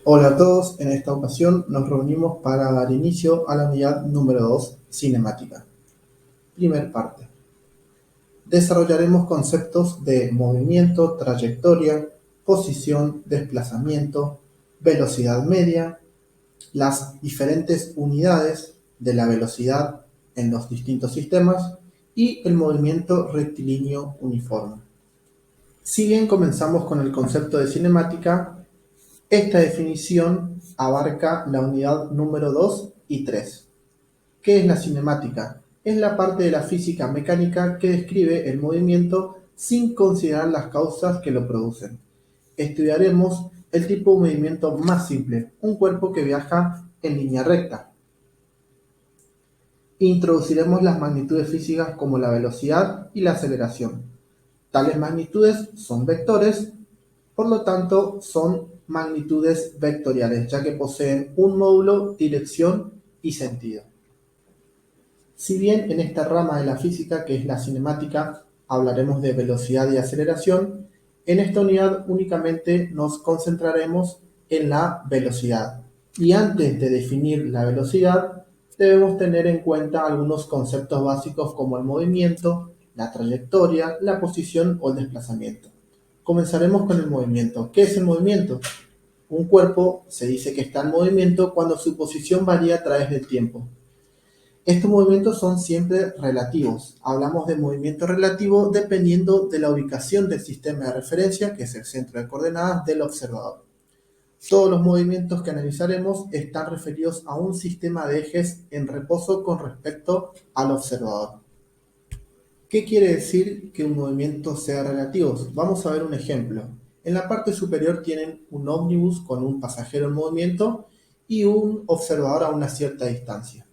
Hola a todos, en esta ocasión nos reunimos para dar inicio a la unidad número 2, cinemática. Primer parte. Desarrollaremos conceptos de movimiento, trayectoria, posición, desplazamiento, velocidad media, las diferentes unidades de la velocidad en los distintos sistemas y el movimiento rectilíneo uniforme. Si bien comenzamos con el concepto de cinemática, esta definición abarca la unidad número 2 y 3. ¿Qué es la cinemática? Es la parte de la física mecánica que describe el movimiento sin considerar las causas que lo producen. Estudiaremos el tipo de movimiento más simple, un cuerpo que viaja en línea recta. Introduciremos las magnitudes físicas como la velocidad y la aceleración. Tales magnitudes son vectores, por lo tanto son magnitudes vectoriales, ya que poseen un módulo, dirección y sentido. Si bien en esta rama de la física, que es la cinemática, hablaremos de velocidad y aceleración, en esta unidad únicamente nos concentraremos en la velocidad. Y antes de definir la velocidad, debemos tener en cuenta algunos conceptos básicos como el movimiento, la trayectoria, la posición o el desplazamiento. Comenzaremos con el movimiento. ¿Qué es el movimiento? Un cuerpo se dice que está en movimiento cuando su posición varía a través del tiempo. Estos movimientos son siempre relativos. Hablamos de movimiento relativo dependiendo de la ubicación del sistema de referencia, que es el centro de coordenadas del observador. Todos los movimientos que analizaremos están referidos a un sistema de ejes en reposo con respecto al observador. ¿Qué quiere decir que un movimiento sea relativo? Vamos a ver un ejemplo. En la parte superior tienen un ómnibus con un pasajero en movimiento y un observador a una cierta distancia.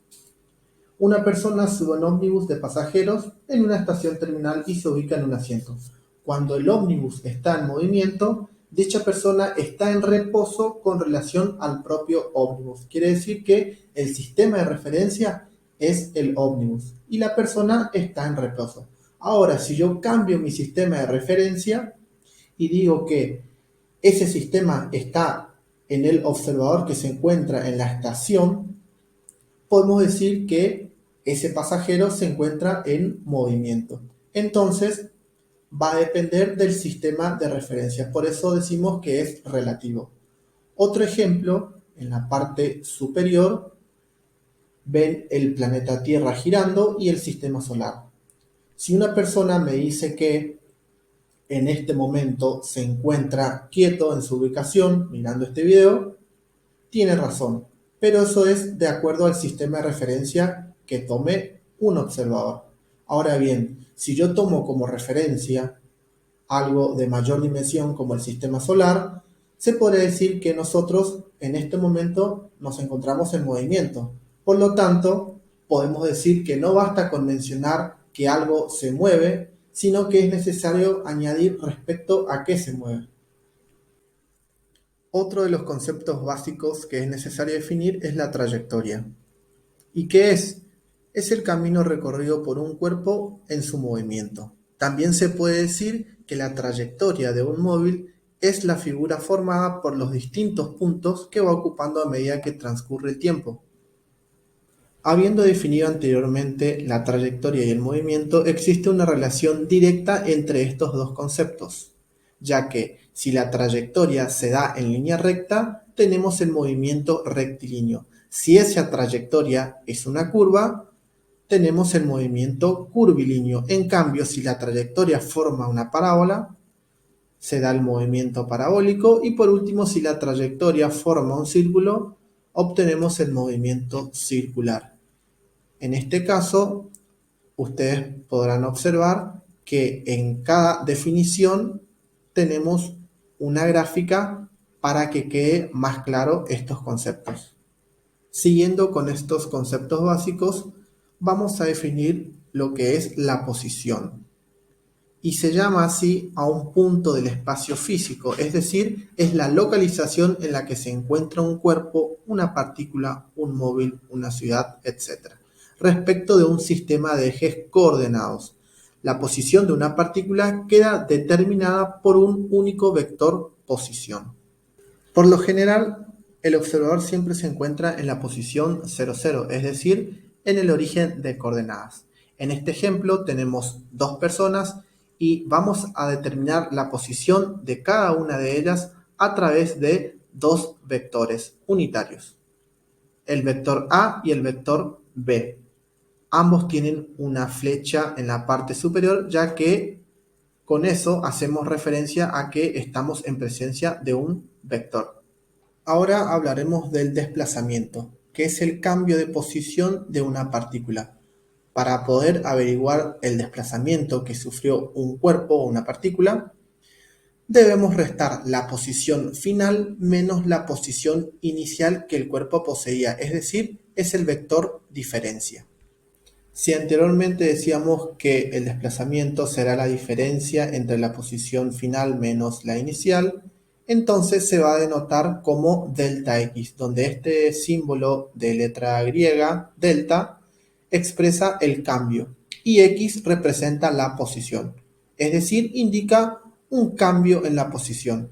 Una persona sube un ómnibus de pasajeros en una estación terminal y se ubica en un asiento. Cuando el ómnibus está en movimiento, dicha persona está en reposo con relación al propio ómnibus. Quiere decir que el sistema de referencia es el ómnibus y la persona está en reposo. Ahora, si yo cambio mi sistema de referencia y digo que ese sistema está en el observador que se encuentra en la estación, podemos decir que ese pasajero se encuentra en movimiento. Entonces, va a depender del sistema de referencia. Por eso decimos que es relativo. Otro ejemplo, en la parte superior, ven el planeta Tierra girando y el sistema solar. Si una persona me dice que en este momento se encuentra quieto en su ubicación mirando este video, tiene razón, pero eso es de acuerdo al sistema de referencia que tome un observador. Ahora bien, si yo tomo como referencia algo de mayor dimensión como el sistema solar, se puede decir que nosotros en este momento nos encontramos en movimiento. Por lo tanto, podemos decir que no basta con mencionar que algo se mueve, sino que es necesario añadir respecto a qué se mueve. Otro de los conceptos básicos que es necesario definir es la trayectoria. ¿Y qué es? Es el camino recorrido por un cuerpo en su movimiento. También se puede decir que la trayectoria de un móvil es la figura formada por los distintos puntos que va ocupando a medida que transcurre el tiempo. Habiendo definido anteriormente la trayectoria y el movimiento, existe una relación directa entre estos dos conceptos, ya que si la trayectoria se da en línea recta, tenemos el movimiento rectilíneo. Si esa trayectoria es una curva, tenemos el movimiento curvilíneo. En cambio, si la trayectoria forma una parábola, se da el movimiento parabólico. Y por último, si la trayectoria forma un círculo, obtenemos el movimiento circular. En este caso, ustedes podrán observar que en cada definición tenemos una gráfica para que quede más claro estos conceptos. Siguiendo con estos conceptos básicos, vamos a definir lo que es la posición. Y se llama así a un punto del espacio físico, es decir, es la localización en la que se encuentra un cuerpo, una partícula, un móvil, una ciudad, etc. Respecto de un sistema de ejes coordenados, la posición de una partícula queda determinada por un único vector posición. Por lo general, El observador siempre se encuentra en la posición 00, es decir, en el origen de coordenadas. En este ejemplo tenemos dos personas y vamos a determinar la posición de cada una de ellas a través de dos vectores unitarios, el vector A y el vector B. Ambos tienen una flecha en la parte superior, ya que con eso hacemos referencia a que estamos en presencia de un vector. Ahora hablaremos del desplazamiento, que es el cambio de posición de una partícula. Para poder averiguar el desplazamiento que sufrió un cuerpo o una partícula, debemos restar la posición final menos la posición inicial que el cuerpo poseía, es decir, es el vector diferencia. Si anteriormente decíamos que el desplazamiento será la diferencia entre la posición final menos la inicial, entonces se va a denotar como delta x, donde este símbolo de letra griega, delta, expresa el cambio y x representa la posición, es decir, indica un cambio en la posición.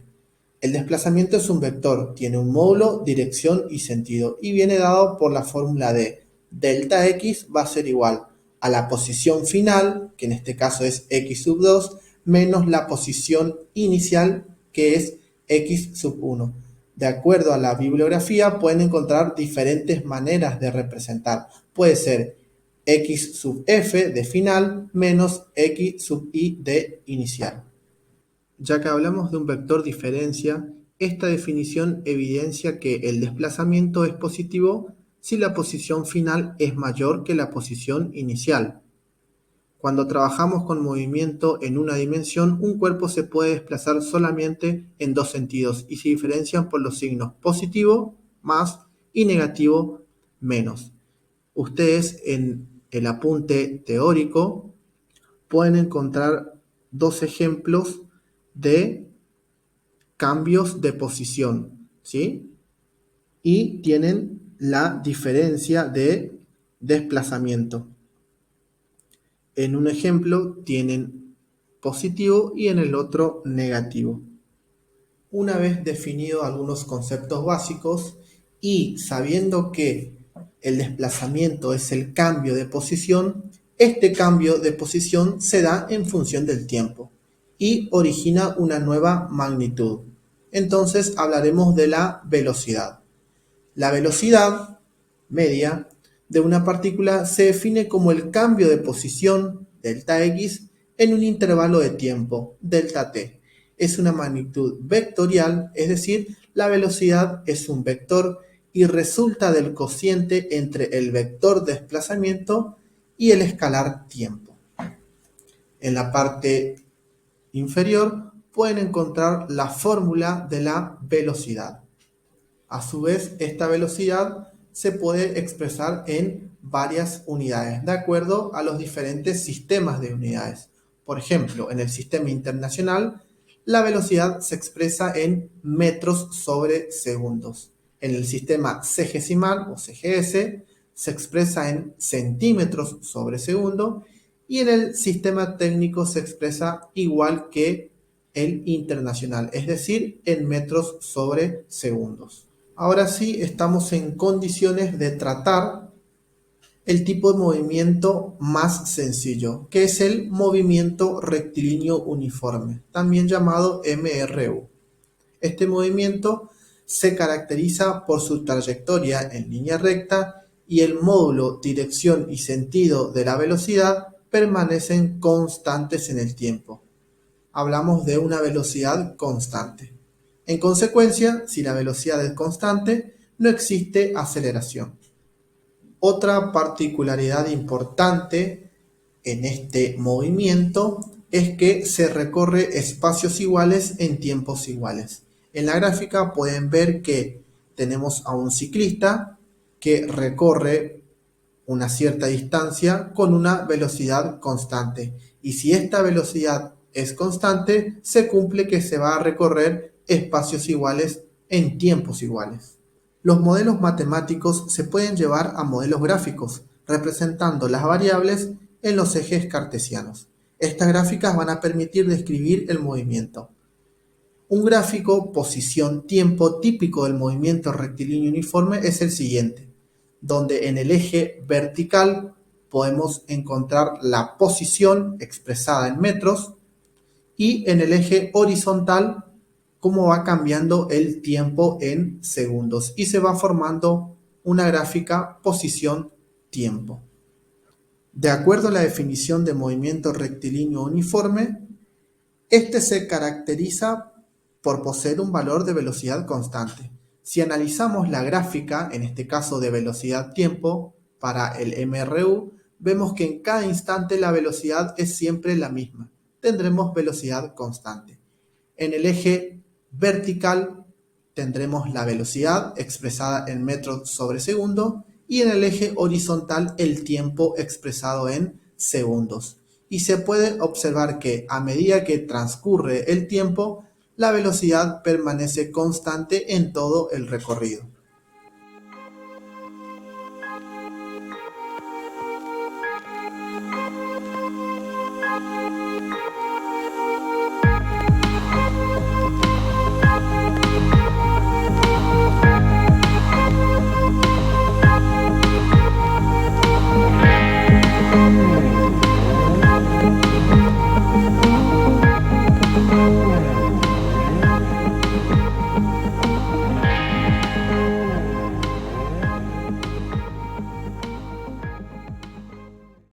El desplazamiento es un vector, tiene un módulo, dirección y sentido y viene dado por la fórmula de delta x va a ser igual a la posición final, que en este caso es x sub 2, menos la posición inicial, que es x sub 1. De acuerdo a la bibliografía, pueden encontrar diferentes maneras de representar. Puede ser x sub f de final menos x sub y de inicial. Ya que hablamos de un vector diferencia, esta definición evidencia que el desplazamiento es positivo si la posición final es mayor que la posición inicial. Cuando trabajamos con movimiento en una dimensión, un cuerpo se puede desplazar solamente en dos sentidos y se diferencian por los signos positivo más y negativo menos. Ustedes en el apunte teórico pueden encontrar dos ejemplos de cambios de posición, ¿sí? Y tienen la diferencia de desplazamiento. En un ejemplo tienen positivo y en el otro negativo. Una vez definido algunos conceptos básicos y sabiendo que el desplazamiento es el cambio de posición, este cambio de posición se da en función del tiempo y origina una nueva magnitud. Entonces hablaremos de la velocidad. La velocidad media de una partícula se define como el cambio de posición, delta x, en un intervalo de tiempo, delta t. Es una magnitud vectorial, es decir, la velocidad es un vector y resulta del cociente entre el vector desplazamiento y el escalar tiempo. En la parte inferior pueden encontrar la fórmula de la velocidad. A su vez, esta velocidad se puede expresar en varias unidades, de acuerdo a los diferentes sistemas de unidades. Por ejemplo, en el sistema internacional, la velocidad se expresa en metros sobre segundos. En el sistema sexagesimal o CGS se expresa en centímetros sobre segundo y en el sistema técnico se expresa igual que el internacional, es decir, en metros sobre segundos. Ahora sí estamos en condiciones de tratar el tipo de movimiento más sencillo, que es el movimiento rectilíneo uniforme, también llamado MRU. Este movimiento se caracteriza por su trayectoria en línea recta y el módulo, dirección y sentido de la velocidad permanecen constantes en el tiempo. Hablamos de una velocidad constante. En consecuencia, si la velocidad es constante, no existe aceleración. Otra particularidad importante en este movimiento es que se recorre espacios iguales en tiempos iguales. En la gráfica pueden ver que tenemos a un ciclista que recorre una cierta distancia con una velocidad constante. Y si esta velocidad es constante, se cumple que se va a recorrer espacios iguales en tiempos iguales. Los modelos matemáticos se pueden llevar a modelos gráficos, representando las variables en los ejes cartesianos. Estas gráficas van a permitir describir el movimiento. Un gráfico posición-tiempo típico del movimiento rectilíneo uniforme es el siguiente, donde en el eje vertical podemos encontrar la posición expresada en metros y en el eje horizontal cómo va cambiando el tiempo en segundos y se va formando una gráfica posición-tiempo. De acuerdo a la definición de movimiento rectilíneo uniforme, este se caracteriza por poseer un valor de velocidad constante. Si analizamos la gráfica, en este caso de velocidad-tiempo, para el MRU, vemos que en cada instante la velocidad es siempre la misma. Tendremos velocidad constante. En el eje vertical tendremos la velocidad expresada en metros sobre segundo y en el eje horizontal el tiempo expresado en segundos. Y se puede observar que a medida que transcurre el tiempo, la velocidad permanece constante en todo el recorrido.